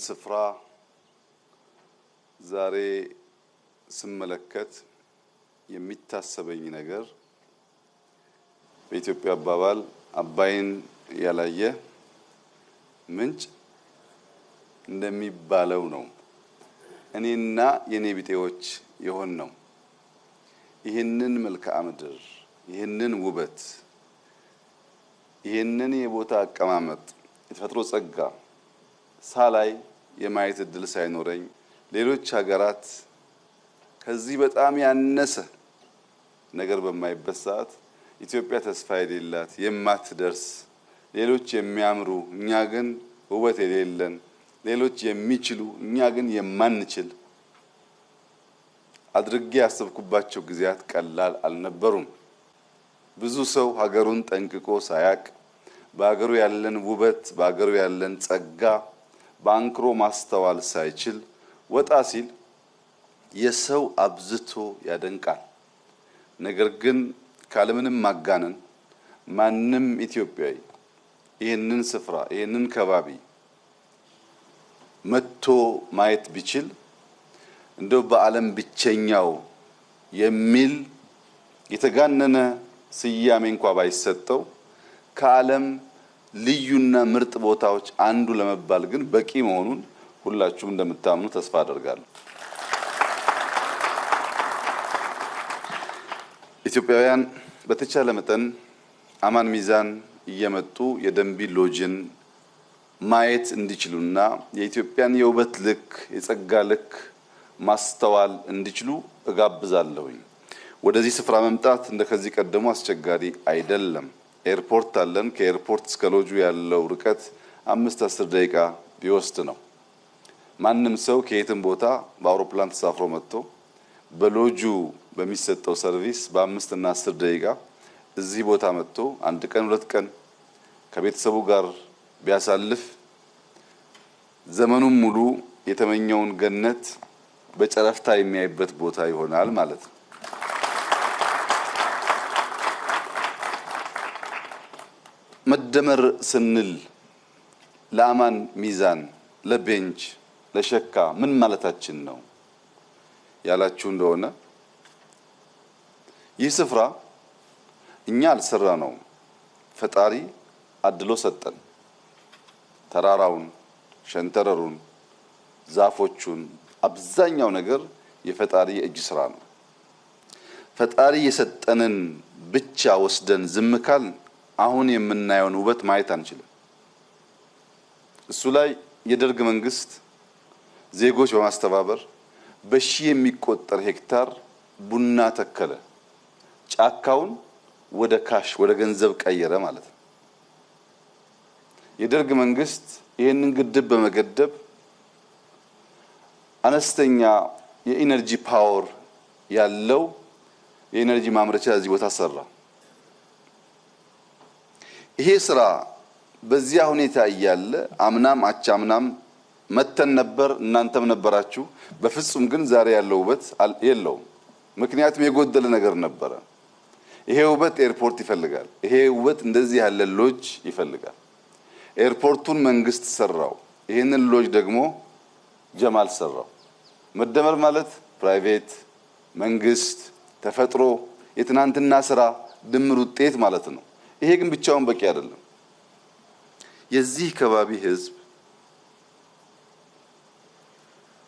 ስፍራ ዛሬ ስመለከት የሚታሰበኝ ነገር በኢትዮጵያ አባባል አባይን ያላየ ምንጭ እንደሚባለው ነው። እኔና የኔ ቢጤዎች የሆን ነው። ይህንን መልክዓ ምድር፣ ይህንን ውበት፣ ይህንን የቦታ አቀማመጥ፣ የተፈጥሮ ጸጋ ሳላይ የማየት እድል ሳይኖረኝ ሌሎች ሀገራት ከዚህ በጣም ያነሰ ነገር በማይበት ሰዓት ኢትዮጵያ ተስፋ የሌላት የማትደርስ ሌሎች የሚያምሩ እኛ ግን ውበት የሌለን ሌሎች የሚችሉ እኛ ግን የማንችል አድርጌ ያሰብኩባቸው ጊዜያት ቀላል አልነበሩም። ብዙ ሰው ሀገሩን ጠንቅቆ ሳያቅ በሀገሩ ያለን ውበት በሀገሩ ያለን ጸጋ በአንክሮ ማስተዋል ሳይችል ወጣ ሲል የሰው አብዝቶ ያደንቃል። ነገር ግን ካለምንም ማጋነን ማንም ኢትዮጵያዊ ይህንን ስፍራ ይህንን ከባቢ መጥቶ ማየት ቢችል እንደው በዓለም ብቸኛው የሚል የተጋነነ ስያሜ እንኳን ባይሰጠው ከዓለም ልዩና ምርጥ ቦታዎች አንዱ ለመባል ግን በቂ መሆኑን ሁላችሁም እንደምታምኑ ተስፋ አደርጋለሁ። ኢትዮጵያውያን በተቻለ መጠን አማን ሚዛን እየመጡ የደንቢ ሎጅን ማየት እንዲችሉና የኢትዮጵያን የውበት ልክ የጸጋ ልክ ማስተዋል እንዲችሉ እጋብዛለሁኝ። ወደዚህ ስፍራ መምጣት እንደከዚህ ቀደሙ አስቸጋሪ አይደለም። ኤርፖርት አለን። ከኤርፖርት እስከ ሎጁ ያለው ርቀት 5-10 ደቂቃ ቢወስድ ነው። ማንም ሰው ከየትም ቦታ በአውሮፕላን ተሳፍሮ መጥቶ በሎጁ በሚሰጠው ሰርቪስ በ5 እና 10 ደቂቃ እዚህ ቦታ መጥቶ 1 ቀን 2 ቀን ከቤተሰቡ ጋር ቢያሳልፍ ዘመኑን ሙሉ የተመኘውን ገነት በጨረፍታ የሚያይበት ቦታ ይሆናል ማለት ነው። መደመር ስንል ለአማን ሚዛን፣ ለቤንች፣ ለሸካ ምን ማለታችን ነው ያላችሁ እንደሆነ ይህ ስፍራ እኛ አልሰራ ነው፣ ፈጣሪ አድሎ ሰጠን። ተራራውን፣ ሸንተረሩን፣ ዛፎቹን አብዛኛው ነገር የፈጣሪ የእጅ ስራ ነው። ፈጣሪ የሰጠንን ብቻ ወስደን ዝም ካል አሁን የምናየውን ውበት ማየት አንችልም። እሱ ላይ የደርግ መንግስት ዜጎች በማስተባበር በሺህ የሚቆጠር ሄክታር ቡና ተከለ። ጫካውን ወደ ካሽ ወደ ገንዘብ ቀየረ ማለት ነው። የደርግ መንግስት ይህንን ግድብ በመገደብ አነስተኛ የኢነርጂ ፓወር ያለው የኢነርጂ ማምረቻ እዚህ ቦታ ሰራ። ይሄ ስራ በዚያ ሁኔታ እያለ አምናም አቻምናም መተን ነበር፣ እናንተም ነበራችሁ። በፍጹም ግን ዛሬ ያለው ውበት የለውም። ምክንያቱም የጎደለ ነገር ነበረ። ይሄ ውበት ኤርፖርት ይፈልጋል። ይሄ ውበት እንደዚህ ያለ ሎጅ ይፈልጋል። ኤርፖርቱን መንግስት ሰራው። ይሄንን ሎጅ ደግሞ ጀማል ሰራው። መደመር ማለት ፕራይቬት፣ መንግስት፣ ተፈጥሮ የትናንትና ስራ ድምር ውጤት ማለት ነው። ይሄ ግን ብቻውን በቂ አይደለም። የዚህ ከባቢ ህዝብ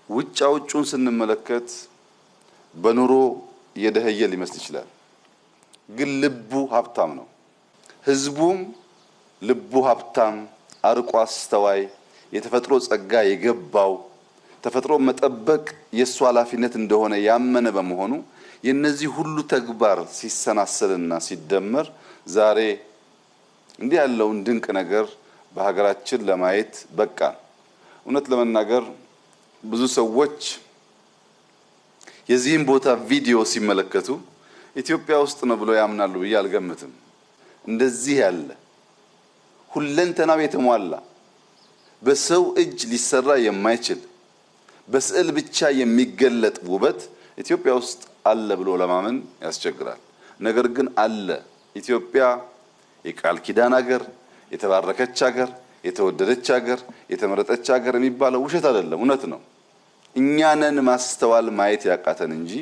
ውጫውን ስንመለከት በኑሮ የደህየ ሊመስል ይችላል፣ ግን ልቡ ሀብታም ነው። ህዝቡም ልቡ ሀብታም፣ አርቆ አስተዋይ፣ የተፈጥሮ ጸጋ የገባው ተፈጥሮ መጠበቅ የሱ ኃላፊነት እንደሆነ ያመነ በመሆኑ የነዚህ ሁሉ ተግባር ሲሰናሰልና ሲደመር ዛሬ እንዲህ ያለውን ድንቅ ነገር በሀገራችን ለማየት በቃን። እውነት ለመናገር ብዙ ሰዎች የዚህን ቦታ ቪዲዮ ሲመለከቱ ኢትዮጵያ ውስጥ ነው ብለው ያምናሉ ብዬ አልገምትም። እንደዚህ ያለ ሁለንተናው የተሟላ በሰው እጅ ሊሰራ የማይችል በስዕል ብቻ የሚገለጥ ውበት ኢትዮጵያ ውስጥ አለ ብሎ ለማመን ያስቸግራል። ነገር ግን አለ። ኢትዮጵያ የቃል ኪዳን ሀገር፣ የተባረከች ሀገር፣ የተወደደች ሀገር፣ የተመረጠች ሀገር የሚባለው ውሸት አይደለም፣ እውነት ነው። እኛንን ማስተዋል ማየት ያቃተን እንጂ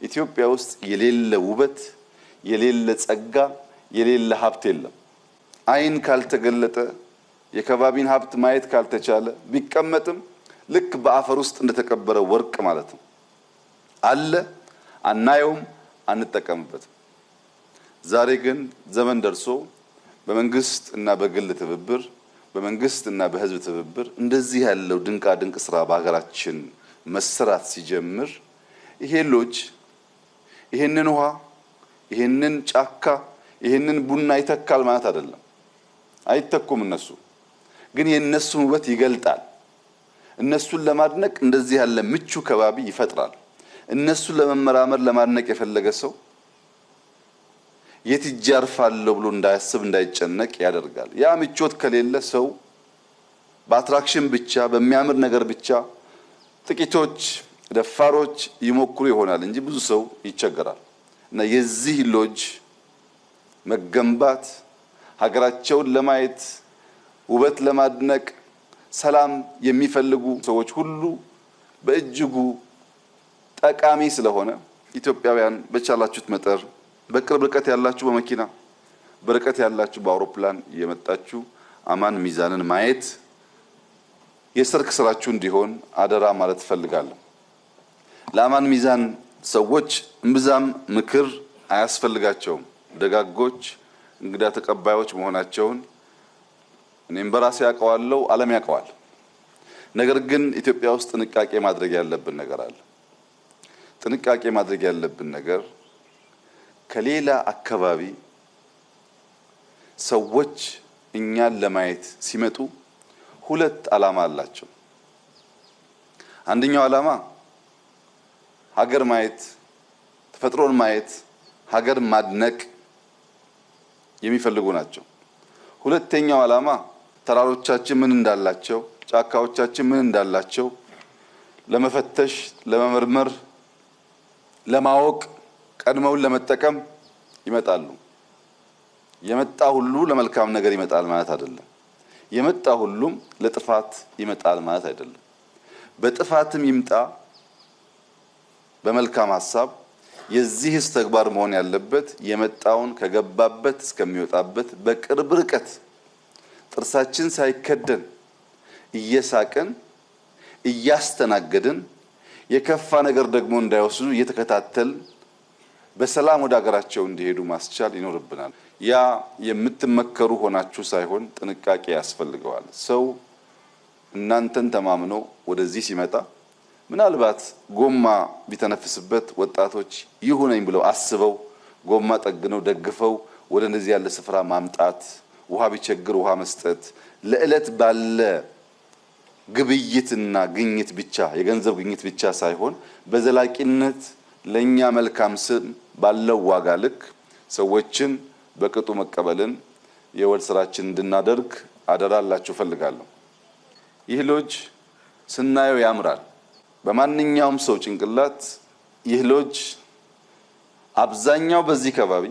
ኢትዮጵያ ውስጥ የሌለ ውበት፣ የሌለ ጸጋ፣ የሌለ ሀብት የለም። አይን ካልተገለጠ የከባቢን ሀብት ማየት ካልተቻለ ቢቀመጥም ልክ በአፈር ውስጥ እንደተቀበረ ወርቅ ማለት ነው። አለ፣ አናየውም፣ አንጠቀምበትም። ዛሬ ግን ዘመን ደርሶ በመንግስት እና በግል ትብብር፣ በመንግስት እና በህዝብ ትብብር እንደዚህ ያለው ድንቃ ድንቅ ስራ በሀገራችን መሰራት ሲጀምር ይሄ ሎጅ ይሄንን ውሃ፣ ይሄንን ጫካ፣ ይሄንን ቡና ይተካል ማለት አይደለም። አይተኩም። እነሱ ግን የነሱን ውበት ይገልጣል። እነሱን ለማድነቅ እንደዚህ ያለ ምቹ ከባቢ ይፈጥራል። እነሱን ለመመራመር ለማድነቅ የፈለገ ሰው የት እጅ ያርፋለሁ ብሎ እንዳያስብ እንዳይጨነቅ ያደርጋል። ያ ምቾት ከሌለ ሰው በአትራክሽን ብቻ በሚያምር ነገር ብቻ ጥቂቶች ደፋሮች ይሞክሩ ይሆናል እንጂ ብዙ ሰው ይቸገራል። እና የዚህ ሎጅ መገንባት ሀገራቸውን ለማየት ውበት ለማድነቅ ሰላም የሚፈልጉ ሰዎች ሁሉ በእጅጉ ጠቃሚ ስለሆነ ኢትዮጵያውያን በቻላችሁት መጠር በቅርብ ርቀት ያላችሁ በመኪና በርቀት ያላችሁ በአውሮፕላን እየመጣችሁ አማን ሚዛንን ማየት የሰርክ ስራችሁ እንዲሆን አደራ ማለት ፈልጋለሁ። ለአማን ሚዛን ሰዎች እምብዛም ምክር አያስፈልጋቸውም። ደጋጎች እንግዳ ተቀባዮች መሆናቸውን እኔም በራሴ ያውቀዋለሁ፣ ዓለም ያውቀዋል። ነገር ግን ኢትዮጵያ ውስጥ ጥንቃቄ ማድረግ ያለብን ነገር አለ። ጥንቃቄ ማድረግ ያለብን ነገር ከሌላ አካባቢ ሰዎች እኛን ለማየት ሲመጡ ሁለት ዓላማ አላቸው። አንደኛው ዓላማ ሀገር ማየት፣ ተፈጥሮን ማየት፣ ሀገር ማድነቅ የሚፈልጉ ናቸው። ሁለተኛው ዓላማ ተራሮቻችን ምን እንዳላቸው፣ ጫካዎቻችን ምን እንዳላቸው ለመፈተሽ፣ ለመመርመር፣ ለማወቅ፣ ቀድመውን ለመጠቀም ይመጣሉ። የመጣ ሁሉ ለመልካም ነገር ይመጣል ማለት አይደለም። የመጣ ሁሉም ለጥፋት ይመጣል ማለት አይደለም። በጥፋትም ይምጣ በመልካም ሐሳብ የዚህስ ተግባር መሆን ያለበት የመጣውን ከገባበት እስከሚወጣበት በቅርብ ርቀት ጥርሳችን ሳይከደን እየሳቅን እያስተናገድን የከፋ ነገር ደግሞ እንዳይወስዱ እየተከታተል በሰላም ወደ ሀገራቸው እንዲሄዱ ማስቻል ይኖርብናል። ያ የምትመከሩ ሆናችሁ ሳይሆን ጥንቃቄ ያስፈልገዋል። ሰው እናንተን ተማምኖ ወደዚህ ሲመጣ ምናልባት ጎማ ቢተነፍስበት ወጣቶች ይሁነኝ ብለው አስበው ጎማ ጠግነው ደግፈው ወደ እንደዚህ ያለ ስፍራ ማምጣት፣ ውሃ ቢቸግር ውሃ መስጠት፣ ለዕለት ባለ ግብይትና ግኝት ብቻ የገንዘብ ግኝት ብቻ ሳይሆን በዘላቂነት ለኛ መልካም ስም ባለው ዋጋ ልክ ሰዎችን በቅጡ መቀበልን የወል ስራችን እንድናደርግ አደራላችሁ ፈልጋለሁ። ይህ ሎጅ ስናየው ያምራል። በማንኛውም ሰው ጭንቅላት ይህ ሎጅ አብዛኛው በዚህ ከባቢ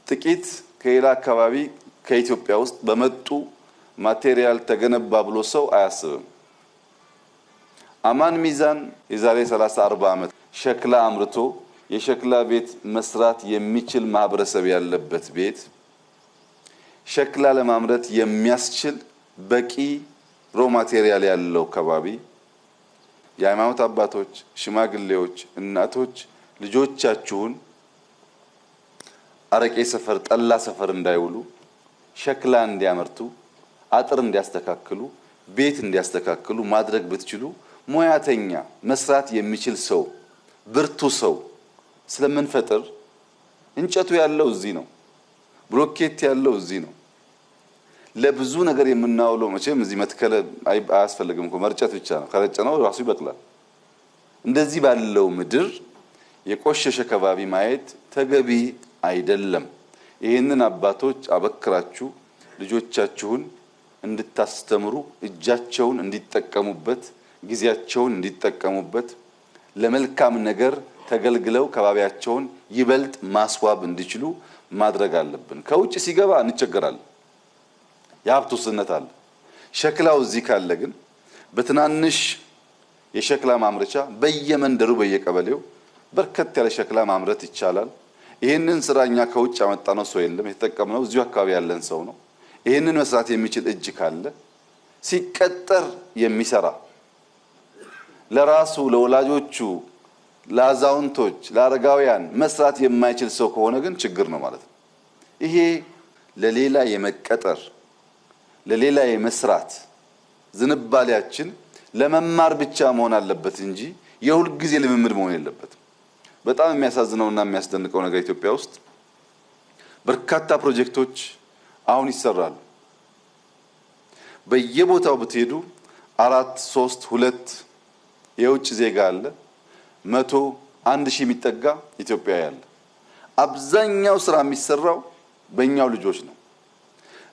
ጥቂት ከሌላ አካባቢ ከኢትዮጵያ ውስጥ በመጡ ማቴሪያል ተገነባ ብሎ ሰው አያስብም። አማን ሚዛን የዛሬ 30-40 ዓመት ሸክላ አምርቶ የሸክላ ቤት መስራት የሚችል ማህበረሰብ ያለበት ቤት ሸክላ ለማምረት የሚያስችል በቂ ሮ ማቴሪያል ያለው ከባቢ የሃይማኖት አባቶች፣ ሽማግሌዎች፣ እናቶች ልጆቻችሁን አረቄ ሰፈር፣ ጠላ ሰፈር እንዳይውሉ ሸክላ እንዲያመርቱ፣ አጥር እንዲያስተካክሉ፣ ቤት እንዲያስተካክሉ ማድረግ ብትችሉ ሙያተኛ መስራት የሚችል ሰው ብርቱ ሰው ስለምንፈጥር እንጨቱ ያለው እዚህ ነው፣ ብሎኬት ያለው እዚህ ነው። ለብዙ ነገር የምናውለው መቼም እዚህ መትከለ አያስፈልግም እኮ መርጨት ብቻ ነው። ከረጨነው ራሱ ይበቅላል። እንደዚህ ባለው ምድር የቆሸሸ ከባቢ ማየት ተገቢ አይደለም። ይህንን አባቶች አበክራችሁ ልጆቻችሁን እንድታስተምሩ እጃቸውን እንዲጠቀሙበት ጊዜያቸውን እንዲጠቀሙበት ለመልካም ነገር ተገልግለው ከባቢያቸውን ይበልጥ ማስዋብ እንዲችሉ ማድረግ አለብን። ከውጭ ሲገባ እንቸገራለን። የሀብት ውስንነት አለ። ሸክላው እዚህ ካለ ግን በትናንሽ የሸክላ ማምረቻ በየመንደሩ በየቀበሌው በርከት ያለ ሸክላ ማምረት ይቻላል። ይህንን ስራ እኛ ከውጭ ያመጣነው ሰው የለም፣ የተጠቀምነው እዚሁ አካባቢ ያለን ሰው ነው። ይህንን መስራት የሚችል እጅ ካለ ሲቀጠር የሚሰራ ለራሱ ለወላጆቹ፣ ለአዛውንቶች፣ ለአረጋውያን መስራት የማይችል ሰው ከሆነ ግን ችግር ነው ማለት ነው። ይሄ ለሌላ የመቀጠር ለሌላ የመስራት ዝንባሌያችን ለመማር ብቻ መሆን አለበት እንጂ የሁል ጊዜ ልምምድ መሆን የለበትም። በጣም የሚያሳዝነውና የሚያስደንቀው ነገር ኢትዮጵያ ውስጥ በርካታ ፕሮጀክቶች አሁን ይሰራሉ። በየቦታው ብትሄዱ 4፣ 3፣ 2 የውጭ ዜጋ አለ፣ 100፣ 1000 የሚጠጋ ኢትዮጵያዊ አለ። አብዛኛው ስራ የሚሰራው በእኛው ልጆች ነው።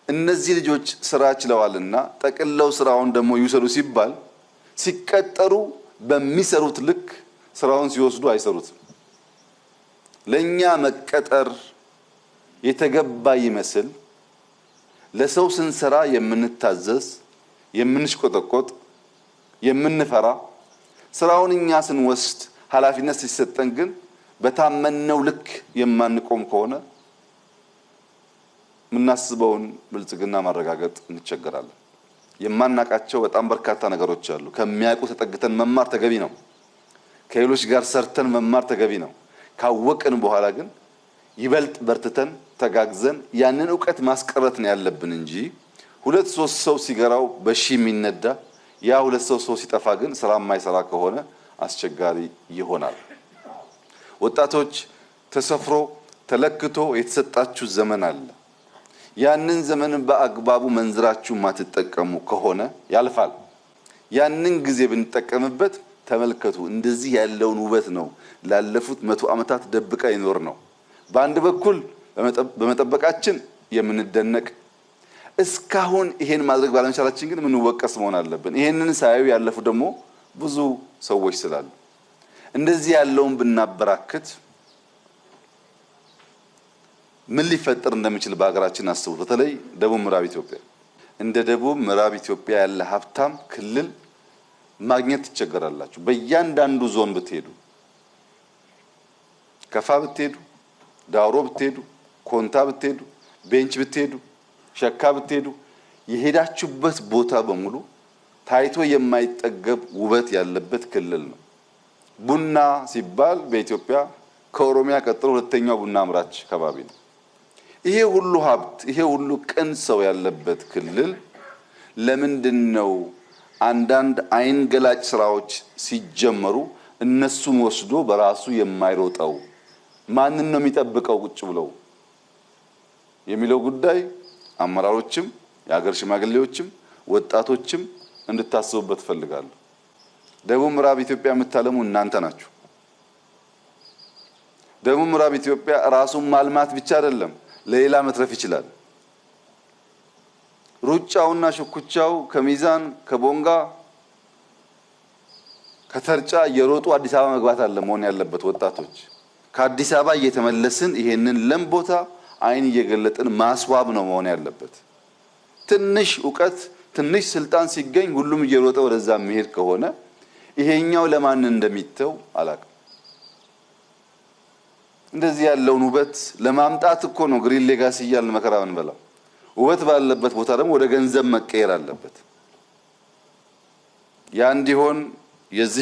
እነዚህ ልጆች ስራ ችለዋልና ጠቅለው ስራውን ደግሞ ይውሰዱ ሲባል ሲቀጠሩ በሚሰሩት ልክ ስራውን ሲወስዱ አይሰሩትም። ለኛ መቀጠር የተገባ ይመስል ለሰው ስንሰራ የምንታዘዝ፣ የምንሽቆጠቆጥ፣ የምንፈራ ስራውን እኛ ስንወስድ ኃላፊነት ሲሰጠን ግን በታመነው ልክ የማንቆም ከሆነ የምናስበውን ብልጽግና ማረጋገጥ እንቸገራለን። የማናቃቸው በጣም በርካታ ነገሮች አሉ። ከሚያውቁ ተጠግተን መማር ተገቢ ነው። ከሌሎች ጋር ሰርተን መማር ተገቢ ነው። ካወቅን በኋላ ግን ይበልጥ በርትተን ተጋግዘን ያንን ዕውቀት ማስቀረት ነው ያለብን እንጂ 2-3 ሰው ሲገራው በሺ የሚነዳ ያ 2 ሰው ሲጠፋ ግን ስራ የማይሰራ ከሆነ አስቸጋሪ ይሆናል። ወጣቶች ተሰፍሮ ተለክቶ የተሰጣችሁ ዘመን አለ። ያንን ዘመን በአግባቡ መንዝራችሁ ማትጠቀሙ ከሆነ ያልፋል። ያንን ጊዜ ብንጠቀምበት ተመልከቱ፣ እንደዚህ ያለውን ውበት ነው ላለፉት 100 ዓመታት ደብቃ ይኖር ነው። በአንድ በኩል በመጠበቃችን የምንደነቅ፣ እስካሁን ይሄን ማድረግ ባለመቻላችን ግን የምንወቀስ መሆን አለብን። ይሄንን ሳያዩ ያለፉ ደግሞ ብዙ ሰዎች ስላሉ እንደዚህ ያለውን ብናበራክት ምን ሊፈጠር እንደሚችል በሀገራችን አስቡ። በተለይ ደቡብ ምዕራብ ኢትዮጵያ፣ እንደ ደቡብ ምዕራብ ኢትዮጵያ ያለ ሀብታም ክልል ማግኘት ትቸገራላችሁ። በእያንዳንዱ ዞን ብትሄዱ፣ ከፋ ብትሄዱ፣ ዳውሮ ብትሄዱ፣ ኮንታ ብትሄዱ፣ ቤንች ብትሄዱ፣ ሸካ ብትሄዱ፣ የሄዳችሁበት ቦታ በሙሉ ታይቶ የማይጠገብ ውበት ያለበት ክልል ነው። ቡና ሲባል በኢትዮጵያ ከኦሮሚያ ቀጥሎ ሁለተኛው ቡና አምራች ከባቢ ነው። ይሄ ሁሉ ሀብት፣ ይሄ ሁሉ ቅን ሰው ያለበት ክልል ለምንድነው አንዳንድ አይን ገላጭ ስራዎች ሲጀመሩ እነሱን ወስዶ በራሱ የማይሮጠው? ማንን ነው የሚጠብቀው ቁጭ ብለው የሚለው ጉዳይ አመራሮችም፣ የሀገር ሽማግሌዎችም፣ ወጣቶችም እንድታስቡበት ፈልጋለሁ። ደቡብ ምዕራብ ኢትዮጵያ የምታለሙ እናንተ ናችሁ። ደቡብ ምዕራብ ኢትዮጵያ ራሱን ማልማት ብቻ አይደለም ለሌላ መትረፍ ይችላል። ሩጫውና ሽኩቻው ከሚዛን ከቦንጋ ከተርጫ የሮጡ አዲስ አበባ መግባት አለ መሆን ያለበት። ወጣቶች ከአዲስ አበባ እየተመለስን ይሄንን ለም ቦታ አይን እየገለጥን ማስዋብ ነው መሆን ያለበት። ትንሽ ዕውቀት ትንሽ ስልጣን ሲገኝ ሁሉም እየሮጠ ወደዛ መሄድ ከሆነ ይሄኛው ለማን እንደሚተው አላውቅም። እንደዚህ ያለውን ውበት ለማምጣት እኮ ነው ግሪን ሌጋሲ እያልን መከራ እንበላው። ውበት ባለበት ቦታ ደግሞ ወደ ገንዘብ መቀየር አለበት። ያ እንዲሆን የዚህ